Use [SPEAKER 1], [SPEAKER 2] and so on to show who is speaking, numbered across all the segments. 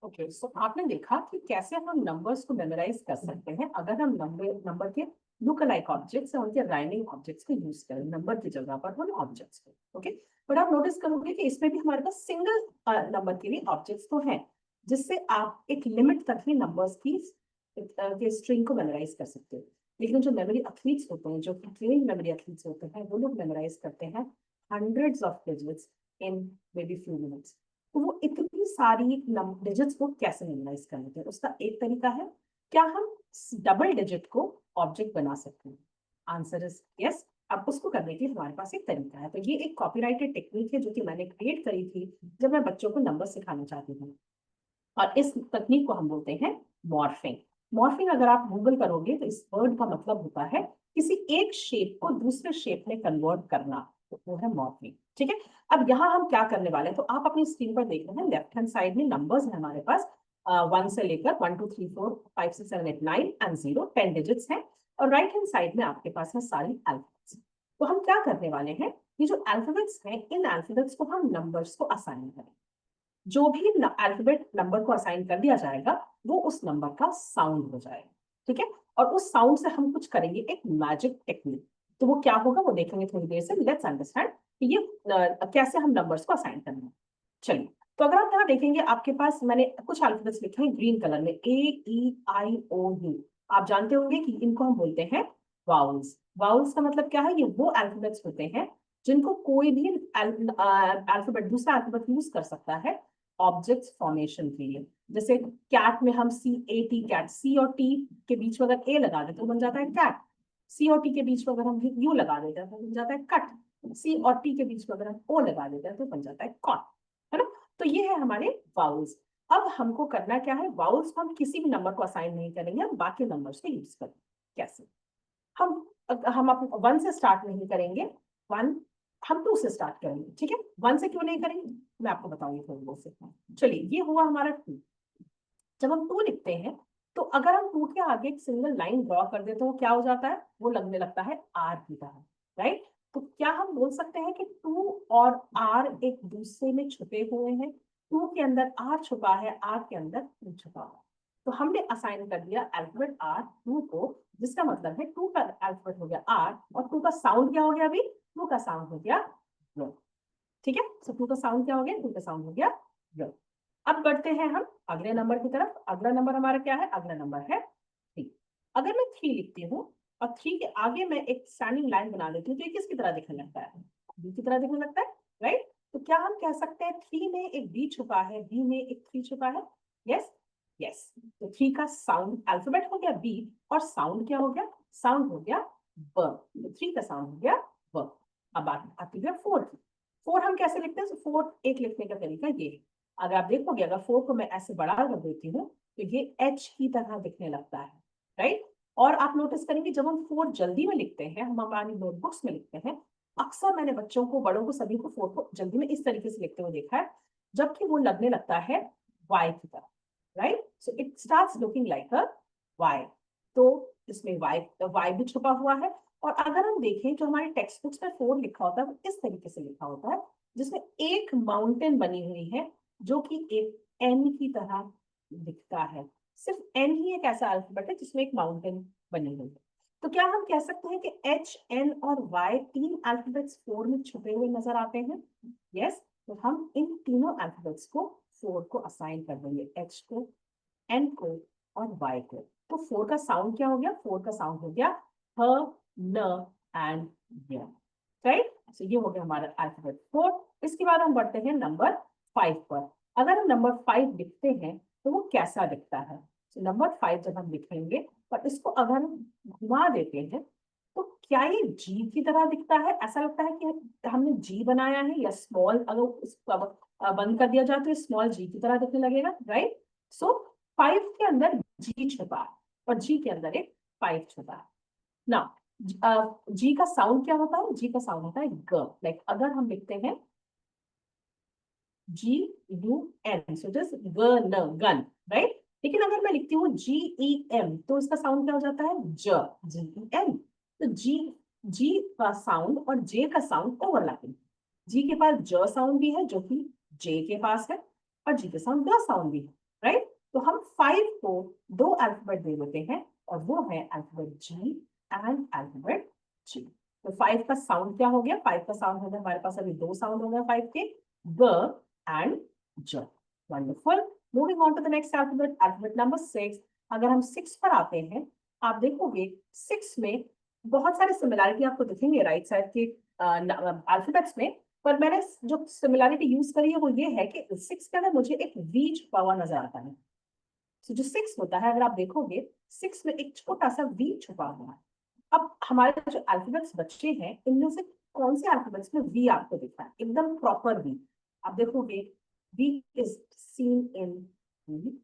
[SPEAKER 1] Okay, सो आपने देखा कि कैसे हम नंबर्स को मेमोराइज कर सकते हैं अगर हम नंबर नंबर के लुक अलाइक ऑब्जेक्ट्स और उनके राइमिंग ऑब्जेक्ट्स को यूज करें नंबर की जगह पर हम ऑब्जेक्ट्स को। ओके, बट आप नोटिस करोगे कि इसमें भी हमारे पास सिंगल नंबर के लिए ऑब्जेक्ट्स तो हैं, जिससे आप एक लिमिट तक ही नंबर्स की के स्ट्रिंग को मेमोराइज कर सकते हो। लेकिन जो मेमोरी एथलीट्स होते हैं, जो कि ट्रेन मेमोरी एथलीट्स होते हैं, वो लोग मेमोराइज करते हैं hundreds of digits in may be few minutes. तो वो इतनी सारी डिजिट्स को कैसे मेमोराइज कर लेते हैं? उसका एक तरीका है, क्या हम डबल डिजिट को ऑब्जेक्ट बना सकते हैं? Answer is yes. अब उसको करने के लिए हमारे पास एक तरीका है। तो ये एक कॉपीराइटेड टेक्निक है जो कि मैंने क्रिएट करी थी जब मैं बच्चों को नंबर सिखाना चाहती थी, और इस तकनीक को हम बोलते हैं मॉर्फिंग। मॉर्फिंग अगर आप गूगल करोगे तो इस वर्ड का मतलब होता है किसी एक शेप को दूसरे शेप में कन्वर्ट करना, तो वो है मॉर्फिंग। ठीक है, अब यहाँ हम क्या करने वाले हैं, तो आप अपनी स्क्रीन पर देख रहे हैं लेफ्ट हैंड साइड में नंबर्स है हमारे पास, 1 से लेकर 1 2 3 4 5 6 7 8 9 एंड 0 10 डिजिट्स हैं। और राइट हैंड साइड में आपके पास है सारी अल्फाबेट्स। तो हम क्या करने वाले हैं, ये जो अल्फाबेट्स हैं इन अल्फाबेट्स को हम नंबर्स को असाइन करें। जो भी अल्फाबेट नंबर को असाइन कर दिया जाएगा वो उस नंबर का साउंड हो जाएगा। ठीक है, और उस साउंड से हम कुछ करेंगे, एक मैजिक टेक्निक। तो वो क्या होगा वो देखेंगे थोड़ी देर से। लेट्स अंडरस्टैंड कि ये कैसे हम नंबर्स को असाइन करना है। चलिए, तो अगर आप यहाँ देखेंगे आपके पास मैंने कुछ अल्फाबेट्स लिखे हैं ग्रीन कलर में, A E I O U। आप जानते होंगे कि इनको हम बोलते हैं वाउल्स। वाउल्स का मतलब क्या है, ये वो अल्फाबेट्स होते हैं जिनको कोई भी अल्फाबेट दूसरा अल्फाबेट यूज कर सकता है ऑब्जेक्ट फॉर्मेशन के लिए। जैसे कैट में हम CAT कैट, सी और टी के बीच में अगर ए लगा देते तो बन जाता है कैट। सी और टी के बीच में अगर हम यू लगा देते हैं तो बन जाता है कट। सी और टी के बीच में अगर हम ओ लगा देते हैं तो बन जाता है कॉट। है ना? तो ये है हमारे वाउल्स। अब हमको करना क्या है, वाउल्स को हम किसी भी नंबर को असाइन नहीं करेंगे, हम बाकी नंबर्स को यूज करेंगे। कैसे? हम हम अपने 1 से स्टार्ट नहीं करेंगे, 1 हम 2 से स्टार्ट करेंगे। ठीक है, 1 से क्यों नहीं करेंगे मैं आपको बताऊंगी थोड़ी देर से। चलिए, ये हुआ हमारा 2। जब हम 2 लिखते हैं तो अगर हम 2 के आगे एक सिंगल लाइन ड्रॉ कर देते तो क्या हो जाता है, वो लगने लगता है आर की तरह। राइट? तो क्या हम बोल सकते हैं कि 2 और आर एक दूसरे में छुपे हुए हैं? 2 के अंदर आर छुपा है, आर के अंदर 2 छुपा हुआ है। तो हमने असाइन कर दिया अल्फाबेट आर 2 को, जिसका मतलब है 2 का अल्फाबेट हो गया आर, और 2 का साउंड क्या हो गया, अभी 2 का साउंड हो गया रो। ठीक है, सो 2 का साउंड क्या हो गया, 2 का साउंड हो गया रो। अब बढ़ते हैं हम अगले नंबर की तरफ। अगला नंबर हमारा क्या है, अगला नंबर है 3। अगर मैं 3 लिखती हूँ और 3 के आगे मैं एक स्टैंडिंग लाइन बना देती हूँ तो ये किसकी तरह दिखने लगता है, बी की तरह दिखने लगता है। राइट? तो क्या हम कह सकते हैं 3 में एक बी छुपा है, बी में एक 3 छुपा है? Yes, yes. तो 3 का साउंड अल्फाबेट हो गया बी, और साउंड क्या हो गया, साउंड हो गया ब। तो 3 का साउंड हो गया ब। अब आती है 4 की। 4 हम कैसे लिखते हैं, 4 एक लिखने का तरीका ये है, अगर आप देखोगे अगर 4 को मैं ऐसे बड़ा कर देती हूँ तो ये एच की तरह दिखने लगता है। राइट? और आप नोटिस करेंगे जब हम 4 जल्दी में लिखते हैं, हम हमारी नोटबुक्स में लिखते हैं, अक्सर मैंने बच्चों को, बड़ों को, सभी को 4 को जल्दी में इस तरीके से लिखते हुए देखा है, जबकि वो लगने लगता है वाई की तरह। Right? So it starts looking like a Y. तो इसमें वाई वाई भी छुपा हुआ है। और अगर हम देखें जो हमारे टेक्स्ट बुक्स में 4 लिखा होता है वो इस तरीके से लिखा होता है, जिसमें एक माउंटेन बनी हुई है जो कि एक एन की तरह दिखता है। सिर्फ एन ही एक ऐसा अल्फाबेट है जिसमें एक माउंटेन बनी हुई है। तो क्या हम कह सकते हैं कि एच, एन और वाई तीन अल्फाबेट्स 4 में छुपे हुए नजर आते हैं? यस। तो हम इन तीनों अल्फाबेट्स को 4 को असाइन कर देंगे, एच को, एन को और वाई को। तो 4 का साउंड क्या हो गया, 4 का साउंड हो गया ह, न एंड य। राइट? सो ये हो गया हमारा अल्फाबेट 4। इसके बाद हम बढ़ते हैं नंबर 5 पर। अगर हम नंबर 5 लिखते हैं तो वो कैसा दिखता है? तो नंबर 5 जब हम लिखेंगे और इसको अगर हम घुमा देते हैं तो क्या ये जी की तरह दिखता है? ऐसा लगता है कि हमने जी बनाया है, या स्मॉल अगर इसको बंद कर दिया जाए तो स्मॉल जी की तरह दिखने लगेगा। राइट? सो 5 के अंदर जी छुपा है और जी के अंदर एक 5 छुपा है ना। जी का साउंड क्या होता है, जी का साउंड होता है ग। लाइक अगर हम लिखते हैं GUN, सो जस्ट ग न गन। राइट? लेकिन अगर मैं लिखती हूँ GEM तो इसका साउंड क्या हो जाता है, GEM। तो जी का साउंड और जे का साउंड ओवरलैपिंग। जी के पास ज साउंड भी है जो कि जे के पास है, और जी के साउंड द साउंड भी है। राइट। तो हम 5 को 2 अल्फाबेट दे देते हैं और वो है अल्फाबेट जी एंड अल्फाबेट जी। तो 5 का साउंड क्या हो गया? 5 का साउंड हो गया हमारे पास अभी 2 साउंड हो गया 5 के, ग एंड ज। Wonderful. Moving on to the next alphabet, alphabet number 6। अगर हम 6 पर आते हैं, आप देखोगे 6 में बहुत सारे सिमिलैरिटी आपको दिखेंगे राइट साइड के अल्फाबेट्स में, पर मैंने जो सिमिलैरिटी यूज करी है वो ये है कि 6 के अंदर मुझे एक वी छुपा हुआ नजर आता है। तो जो 6 होता है, अगर आप देखोगे 6 में एक छोटा सा वी छुपा हुआ है। अब हमारे जो अल्फाबेट्स बच्चे हैं, इनमें से कौन से अल्फाबेट्स में वी आपको दिख रहा है? एकदम प्रॉपर वी। आप देखोगे V is seen in,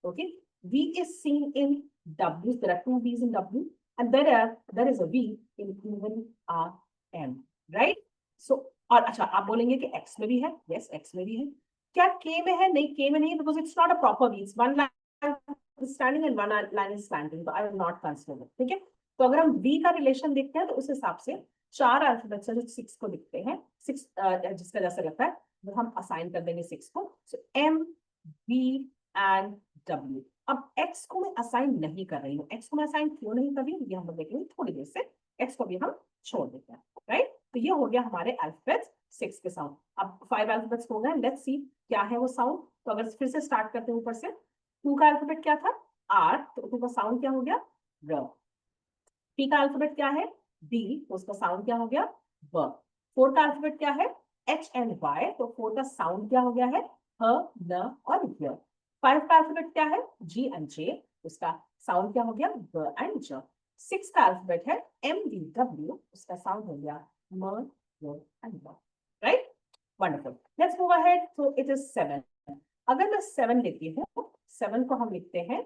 [SPEAKER 1] okay, v is seen in w, there are two v's in w, and there is a v in even r m, right? So और अच्छा आप बोलेंगे कि x में भी है, yes x में भी है। क्या k में है? नहीं k में नहीं, because it's not a proper v, it's one line is standing and one line is slanting, तो I will not consider it, ठीक है। तो अगर हम v का रिलेशन देखते हैं तो उस हिसाब से 4 अल्फाबेट्स जो 6 को दिखते हैं, 6 जिसका जैसा लगता है वो हम असाइन कर देंगे 6 को। सो m v एंड W। अब x को मैं असाइन नहीं कर रही हूँ, x को मैं असाइन क्यों नहीं कर रही हूँ ये हम लोग देखेंगे थोड़ी देर से। x को भी हम छोड़ देते हैं, राइट। तो ये हो गया हमारे अल्फाबेट्स 6 के साउंड। अब 5 अल्फाबेट्स हो गए, लेट्स सी क्या है वो साउंड। तो अगर फिर से स्टार्ट करते हैं ऊपर से, 2 का अल्फाबेट क्या था? R, तो 2 का साउंड क्या हो गया? र। P का अल्फाबेट क्या है? D, तो उसका साउंड क्या हो गया? ब। 4 का अल्फाबेट क्या है? H एंड Y, तो 4 का साउंड क्या हो गया है? ह, न और य। 5 का अल्फाबेट क्या है? G एंड J, उसका साउंड क्या हो गया? ब एंड ज। 6 का अल्फाबेट है MVW, उसका साउंड हो गया म, य एंड व, right. Wonderful. Let's move ahead. So it is 7। अगर मैं 7 लेती हूँ, 7 को हम लिखते हैं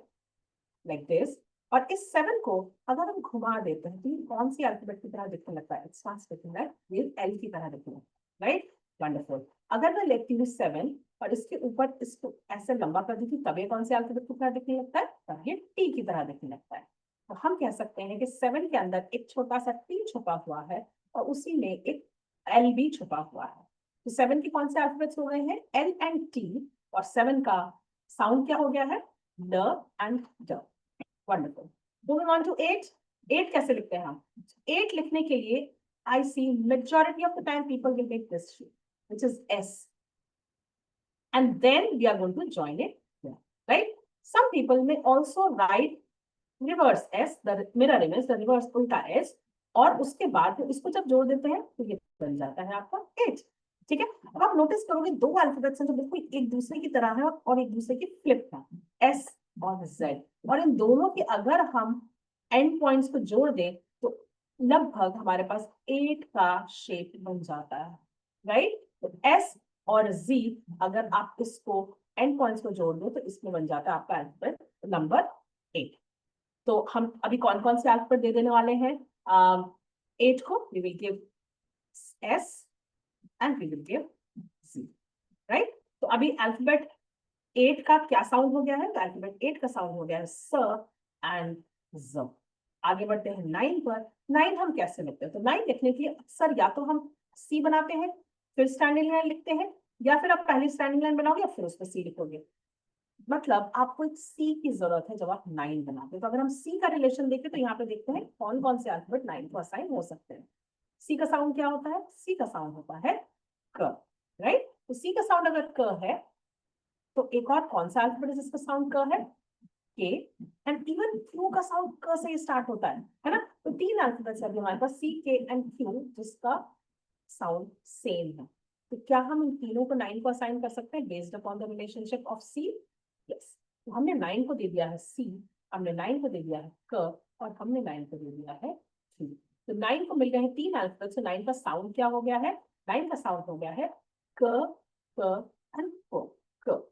[SPEAKER 1] लाइक दिस, और इस 7 को अगर हम घुमा देते हैं तो ये कौन सी अल्फाबेट की तरह दिखने लगता है? इट स्टार्ट्स लुकिंग लाइक ये एल की तरह दिखने लगता है, राइट। वंडरफुल। अगर मैं लेती हूँ 7 और इसके ऊपर इसको ऐसे लंबा कर देती हूँ, तब ये कौन से अल्फाबेट की तरह दिखने लगता है? तब ये टी की तरह दिखने लगता है। तो हम कह सकते हैं कि 7 के अंदर एक छोटा सा टी छुपा हुआ है और उसी में एक एल भी छुपा हुआ है। तो 7 के कौन से अल्फाबेट्स हो गए हैं? एल एंड टी, और 7 का साउंड क्या हो गया है? ल एंड ड। वंडरफुल। Moving on to 8। 8 कैसे लिखते हैं हम? 8 लिखने के लिए I see majority of the time people will make this shape, which is S, and then we are going to join it here, right? Some people may also write reverse S, the mirror image, the reverse उल्टा S, और उसके बाद इसको जब जोड़ देते हैं तो ये बन जाता है आपका 8, ठीक है। अब आप नोटिस करोगे दो अल्फाबेट्स हैं जो बिल्कुल एक दूसरे की तरह है और एक दूसरे की फ्लिप है, S और Z, और इन दोनों के अगर हम एंड पॉइंट्स को जोड़ दें तो लगभग हमारे पास 8 का शेप बन जाता है, राइट। तो S और Z अगर आप इसको एंड पॉइंट्स को जोड़ दो तो इसमें बन जाता है आपका अल्फाबेट नंबर 8। तो हम अभी कौन कौन से अल्फाबेट दे देने वाले हैं? 8 को we will give S and we will give Z, right. तो अभी अल्फाबेट 8 का क्या साउंड हो गया है? तो अल्फाबेट 8 का साउंड हो गया है स एंड ज। आगे बढ़ते हैं 9 पर। 9 हम कैसे लिखते हैं? तो 9 लिखने के लिए अक्सर या तो हम सी बनाते हैं फिर स्टैंडिंग लाइन लिखते हैं, या फिर आप पहले स्टैंडिंग लाइन बनाओगे और फिर उस पर सी लिखोगे। मतलब आपको एक सी की जरूरत है जब आप 9 बनाते हैं। तो अगर हम सी का रिलेशन देखें तो यहाँ पे देखते हैं कौन कौन से अल्फाबेट 9 को असाइन हो सकते हैं। सी का साउंड क्या होता है? सी का साउंड होता है क, राइट। तो सी का साउंड अगर क है तो एक और कौन सा अल्फाबेट है जिसका साउंड क है? के। एंड इवन क्यू का साउंड क से स्टार्ट होता है ना। तो 3 अल्फाबेट्स है हमारे पास, सी के एंड क्यू, जिसका साउंड सेम है। तो क्या हम इन तीनों को 9 को असाइन कर सकते हैं based upon the relationship of C? Yes. तो हमने 9 को दे दिया है सी, हमने 9 को दे दिया है क, और हमने 9 को दे दिया है क्यू। तो 9 को मिल गए हैं 3 अल्फाबेट। तो 9 का साउंड क्या हो गया है? 9 का साउंड हो गया है क, क एंड क,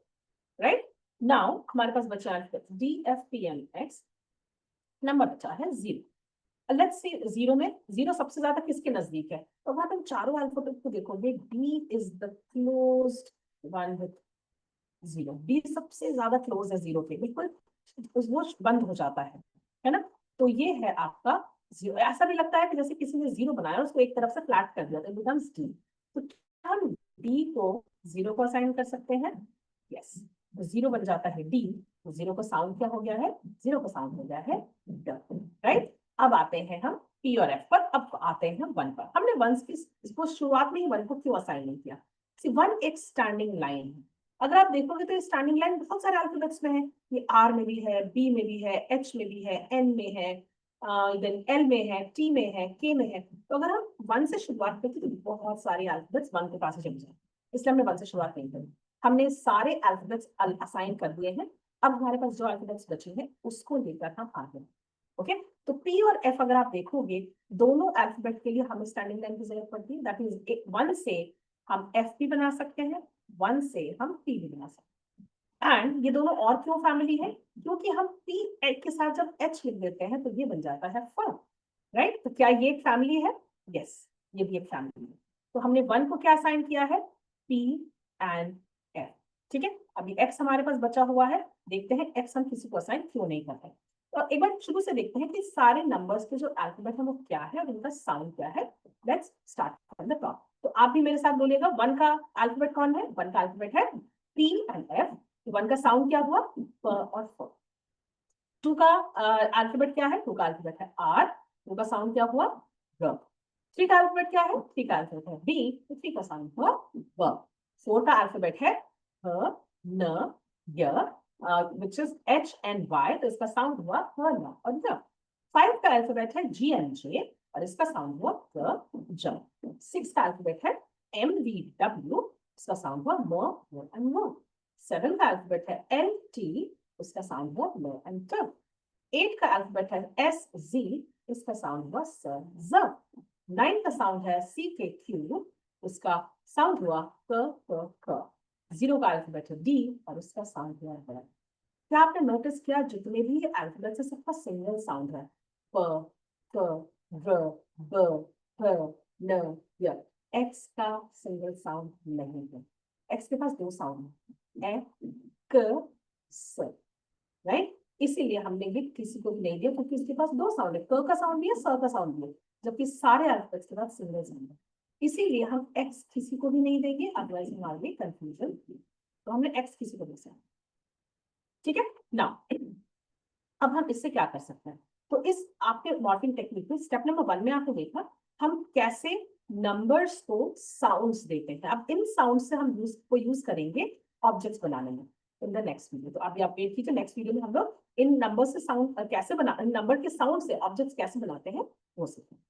[SPEAKER 1] राइट। नाउ हमारे पास बचा है D F P N X, number बचा है 0। लेट्स सी 0 में 0 सबसे ज्यादा किसके नजदीक है? तो वहां तुम चारों अल्फाबेट को देखोगे, D is the closed one with 0। D सबसे ज्यादा क्लोज है 0 के, बिल्कुल वो बंद हो जाता है ना। तो ये है आपका 0। ऐसा भी लगता है कि जैसे किसी ने 0 बनाया उसको एक तरफ से फ्लैट कर दिया, तो इट बिकम्स डी। तो क्या हम डी को 0 को असाइन कर सकते हैं? यस। जीरो बन जाता है डी, तो जीरो का साउंड क्या हो गया है, जीरो का साउंड हो गया है ड, राइट। अब आते हैं हम पी और एफ पर, अब आते हैं वन पर। हमने वन की इसको शुरुआत में ही वन को क्यों असाइन नहीं किया, वन एक स्टैंडिंग लाइन है। अगर आप देखोगे तो स्टैंडिंग लाइन बहुत सारे अल्फाबेट्स में है, ये आर में भी है, बी में भी है, एच में भी है, एन में है, देन एल में है, टी में है, के में है। तो अगर हम वन से शुरुआत करते तो बहुत सारे अल्फाबेट्स वन के पास ही चले जाए, इसलिए हमने वन से शुरुआत नहीं करी। हमने सारे अल्फाबेट्स असाइन कर दिए हैं। अब हमारे पास जो अल्फाबेट्स बचे हैं उसको लेकर हम आगे। ओके, तो पी और एफ अगर आप देखोगे दोनों अल्फाबेट के लिए हमें स्टैंडिंग लाइन की जरूरत पड़ती है। दैट इज वन से हम एफ भी बना सकते हैं, वन से हम पी भी बना सकते हैं। एंड ये दोनों और क्यों फैमिली है, क्योंकि हम पी के साथ जब एच लिख देते हैं तो ये बन जाता है फ, राइट। तो क्या ये एक फैमिली है, यस, ये भी एक फैमिली है। तो हमने वन को क्या असाइन किया है, पी एंड एफ, ठीक है। अभी एक्स हमारे पास बचा हुआ है, देखते हैं एक्स हम किसी को असाइन क्यों नहीं करते। तो एक बार शुरू से देखते हैं कि सारे नंबर्स के जो अल्फाबेट है वो क्या है और उनका साउंड क्या है। Let's start from the top. तो आप भी मेरे साथ बोलिएगा, वन का अल्फाबेट कौन है, वन का अल्फाबेट है पी एंड एफ। वन का साउंड क्या हुआ, प और फ। टू का अल्फाबेट क्या है, टू का अल्फाबेट है आर, टू का साउंड क्या हुआ, र। थ्री का अल्फाबेट क्या है, थ्री का अल्फाबेट है बी, तो थ्री का साउंड हुआ व। फोर का अल्फाबेट है ह, न, य, which is H and Y, तो इसका साउंड हुआ ह, न और ज। फाइव का अल्फाबेट है G and J और इसका साउंड हुआ क, ज। सिक्स का अल्फाबेट है M, V, W, इसका साउंड हुआ म, एंड म। सेवन का अल्फाबेट है L, T, उसका साउंड हुआ ल एंड ट। एट का अल्फाबेट है S, Z, इसका साउंड हुआ स, ज। नाइन का साउंड है C, K, Q, उसका साउंड हुआ क, क। जीरो का अल्फाबेट है D और उसका साउंड हुआ है। क्या आपने नोटिस किया, जितने भी अल्फाबेट्स है सबका सिंगल साउंड है, प, क, र, ब, ह, न, य। एक्स का सिंगल साउंड नहीं है, एक्स के पास दो साउंड है, ए, क, स, राइट। इसीलिए हमने भी किसी को भी नहीं दिया क्योंकि इसके पास दो साउंड है, क का साउंड भी है, स का साउंड भी है, जबकि सारे अल्फाबेट्स के पास सिंगल साउंड है। इसीलिए हम एक्स किसी को भी नहीं देंगे, अदरवाइज हमारे लिए कंफ्यूजन। तो हमने एक्स किसी को दे सकते, ठीक है ना। अब हम इससे क्या कर सकते हैं, तो इस आपके मॉर्फिंग टेक्निक में स्टेप नंबर वन में आपने देखा हम कैसे नंबर्स को साउंड्स देते हैं। अब इन साउंड से हम यूज करेंगे ऑब्जेक्ट्स बनाने में इन द नेक्स्ट वीडियो। तो अभी आप वेट कीजिए, नेक्स्ट वीडियो में हम लोग इन नंबर से साउंड कैसे बना, इन नंबर के साउंड से ऑब्जेक्ट्स कैसे बनाते हैं वो सीखेंगे।